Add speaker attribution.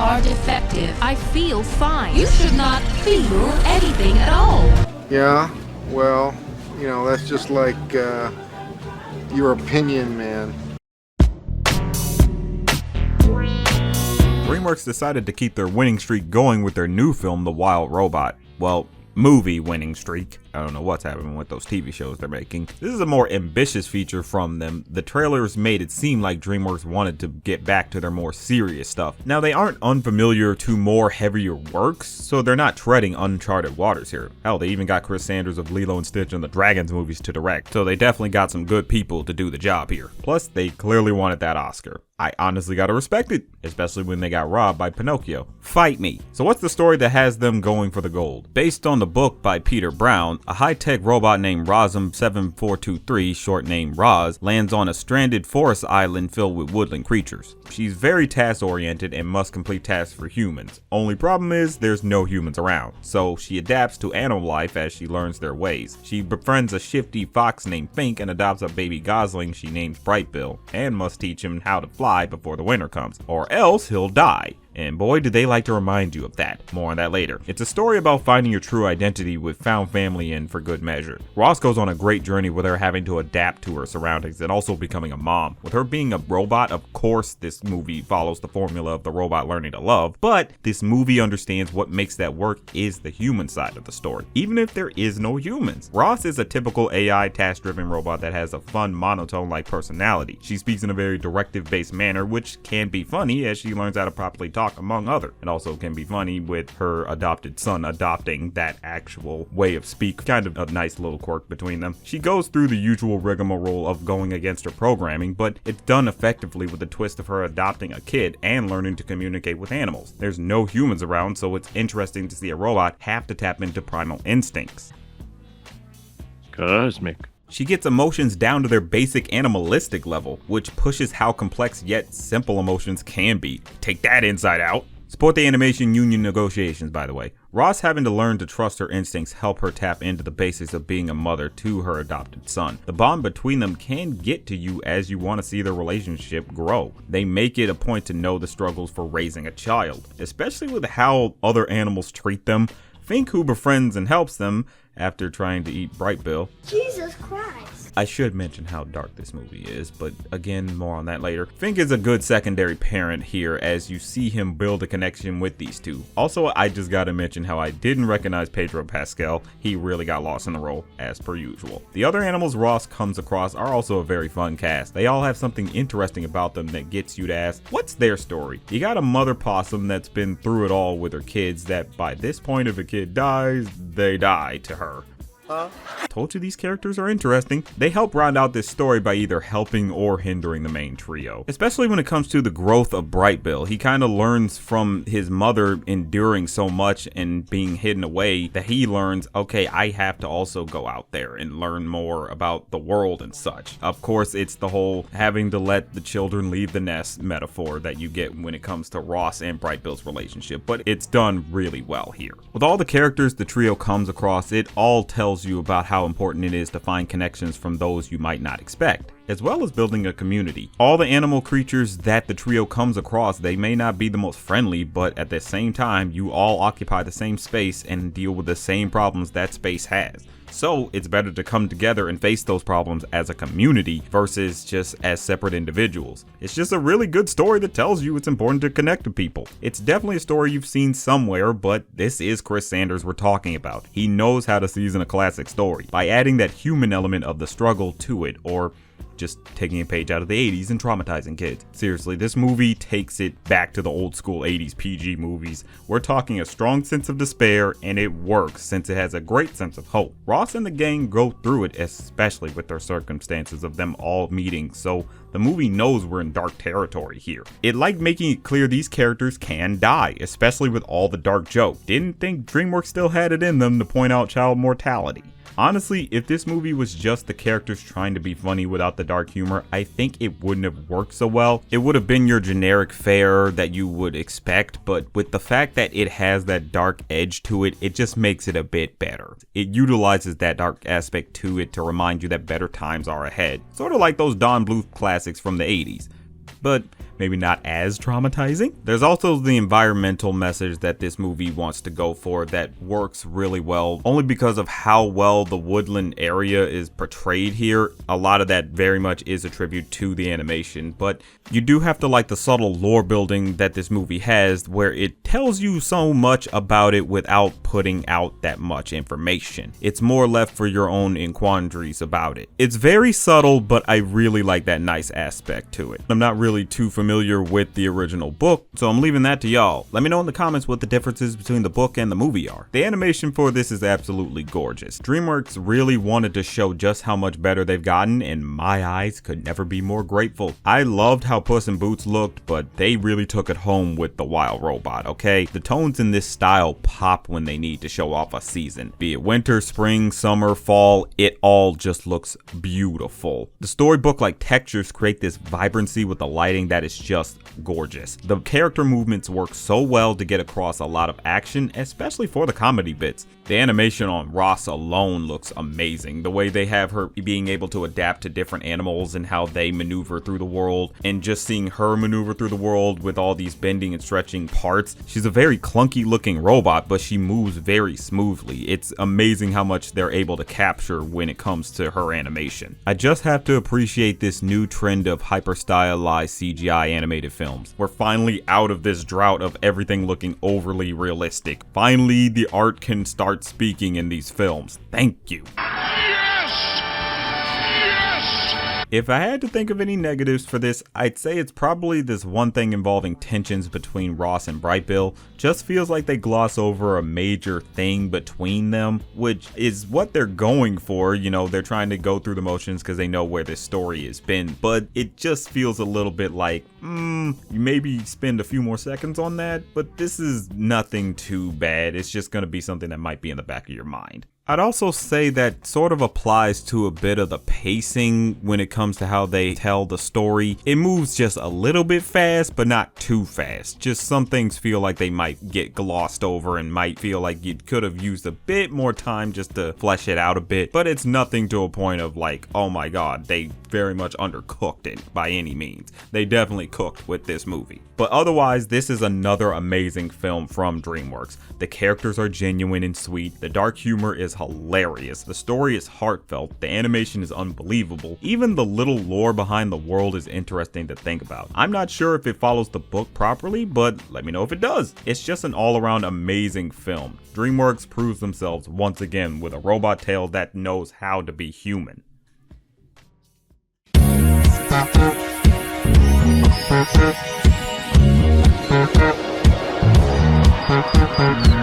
Speaker 1: are defective. I feel fine. You should not feel anything at all.
Speaker 2: Yeah, well, that's just like, your opinion, man.
Speaker 3: Dreamworks decided to keep their winning streak going with their new film, The Wild Robot. Well, movie winning streak. I don't know what's happening with those TV shows they're making. This is a more ambitious feature from them. The trailers made it seem like Dreamworks wanted to get back to their more serious stuff. Now, they aren't unfamiliar to more heavier works, so they're not treading uncharted waters here. Hell, they even got Chris Sanders of Lilo and Stitch and the Dragons movies to direct, so they definitely got some good people to do the job here. Plus, they clearly wanted that Oscar. I honestly gotta respect it, especially when they got robbed by Pinocchio. Fight me. So what's the story that has them going for the gold? Based on the book by Peter Brown, a high-tech robot named Rosm7423, short name Roz, lands on a stranded forest island filled with woodland creatures. She's very task-oriented and must complete tasks for humans. Only problem is there's no humans around, so she adapts to animal life as she learns their ways. She befriends a shifty fox named Fink and adopts a baby gosling she names Brightbill, and must teach him how to fly before the winter comes, or else he'll die. And boy, do they like to remind you of that. More on that later. It's a story about finding your true identity with found family and for good measure. Ross goes on a great journey with her having to adapt to her surroundings and also becoming a mom. With her being a robot, of course this movie follows the formula of the robot learning to love, but this movie understands what makes that work is the human side of the story, even if there is no humans. Ross is a typical AI task-driven robot that has a fun monotone-like personality. She speaks in a very directive-based manner, which can be funny as she learns how to properly talk, among other. It also can be funny with her adopted son adopting that actual way of speak. Kind of a nice little quirk between them. She goes through the usual rigmarole of going against her programming, but it's done effectively with the twist of her adopting a kid and learning to communicate with animals. There's no humans around, so it's interesting to see a robot have to tap into primal instincts.
Speaker 4: Cosmic.
Speaker 3: She gets emotions down to their basic animalistic level, which pushes how complex yet simple emotions can be. Take that, Inside Out. Support the animation union negotiations, by the way. Ross having to learn to trust her instincts help her tap into the basics of being a mother to her adopted son. The bond between them can get to you as you want to see their relationship grow. They make it a point to know the struggles for raising a child, especially with how other animals treat them. Fink, who befriends and helps them after trying to eat Brightbill.
Speaker 5: Jesus Christ.
Speaker 3: I should mention how dark this movie is, but again, more on that later. Fink is a good secondary parent here as you see him build a connection with these two. Also, I just gotta mention how I didn't recognize Pedro Pascal. He really got lost in the role, as per usual. The other animals Ross comes across are also a very fun cast. They all have something interesting about them that gets you to ask, what's their story? You got a mother possum that's been through it all with her kids that by this point if a kid dies, they die to her. Told you these characters are interesting. They help round out this story by either helping or hindering the main trio. Especially when it comes to the growth of Brightbill. He kind of learns from his mother enduring so much and being hidden away that he learns, okay, I have to also go out there and learn more about the world and such. Of course, it's the whole having to let the children leave the nest metaphor that you get when it comes to Ross and Brightbill's relationship, but it's done really well here. With all the characters the trio comes across, it all tells you about how important it is to find connections from those you might not expect, as well as building a community. All the animal creatures that the trio comes across, they may not be the most friendly, but at the same time, you all occupy the same space and deal with the same problems that space has. So it's better to come together and face those problems as a community versus just as separate individuals. It's just a really good story that tells you it's important to connect to people. It's definitely a story you've seen somewhere, but this is Chris Sanders we're talking about. He knows how to season a classic story by adding that human element of the struggle to it, or just taking a page out of the 80s and traumatizing kids. Seriously, this movie takes it back to the old school 80s PG movies. We're talking a strong sense of despair, and it works since it has a great sense of hope. Ross and the gang go through it, especially with their circumstances of them all meeting, so the movie knows we're in dark territory here. It liked making it clear these characters can die, especially with all the dark joke. Didn't think DreamWorks still had it in them to point out child mortality. Honestly, if this movie was just the characters trying to be funny without the dark humor, I think it wouldn't have worked so well. It would have been your generic fare that you would expect, but with the fact that it has that dark edge to it, it just makes it a bit better. It utilizes that dark aspect to it to remind you that better times are ahead. Sort of like those Don Bluth classics from the 80s. But maybe not as traumatizing. There's also the environmental message that this movie wants to go for that works really well, only because of how well the woodland area is portrayed here. A lot of that very much is a tribute to the animation, but you do have to like the subtle lore building that this movie has, where it tells you so much about it without putting out that much information. It's more left for your own quandaries about it. It's very subtle, but I really like that nice aspect to it. I'm not really too familiar with the original book, so I'm leaving that to y'all. Let me know in the comments what the differences between the book and the movie are. The animation for this is absolutely gorgeous. Dreamworks really wanted to show just how much better they've gotten, and my eyes could never be more grateful. I loved how Puss in Boots looked, but they really took it home with the wild robot, okay? The tones in this style pop when they need to show off a season. Be it winter, spring, summer, fall, it all just looks beautiful. The storybook-like textures create this vibrancy with the lighting that is just gorgeous. The character movements work so well to get across a lot of action, especially for the comedy bits. The animation on Ross alone looks amazing. The way they have her being able to adapt to different animals and how they maneuver through the world, and just seeing her maneuver through the world with all these bending and stretching parts. She's a very clunky looking robot, but she moves very smoothly. It's amazing how much they're able to capture when it comes to her animation. I just have to appreciate this new trend of hyper stylized CGI animated films. We're finally out of this drought of everything looking overly realistic. Finally, the art can start speaking in these films. Thank you. If I had to think of any negatives for this, I'd say it's probably this one thing involving tensions between Ross and Brightbill. Just feels like they gloss over a major thing between them, which is what they're going for. You know, they're trying to go through the motions because they know where this story has been, but it just feels a little bit like, you maybe spend a few more seconds on that, but this is nothing too bad. It's just going to be something that might be in the back of your mind. I'd also say that sort of applies to a bit of the pacing when it comes to how they tell the story. It moves just a little bit fast, but not too fast. Just some things feel like they might get glossed over and might feel like you could have used a bit more time just to flesh it out a bit, but it's nothing to a point of like, oh my god, they very much undercooked it by any means. They definitely cooked with this movie. But otherwise, this is another amazing film from Dreamworks. The characters are genuine and sweet. The dark humor is hilarious. The story is heartfelt. The animation is unbelievable. Even the little lore behind the world is interesting to think about. I'm not sure if it follows the book properly, but let me know if it does. It's just an all-around amazing film. Dreamworks proves themselves once again with a robot tale that knows how to be human.
Speaker 4: Thank you.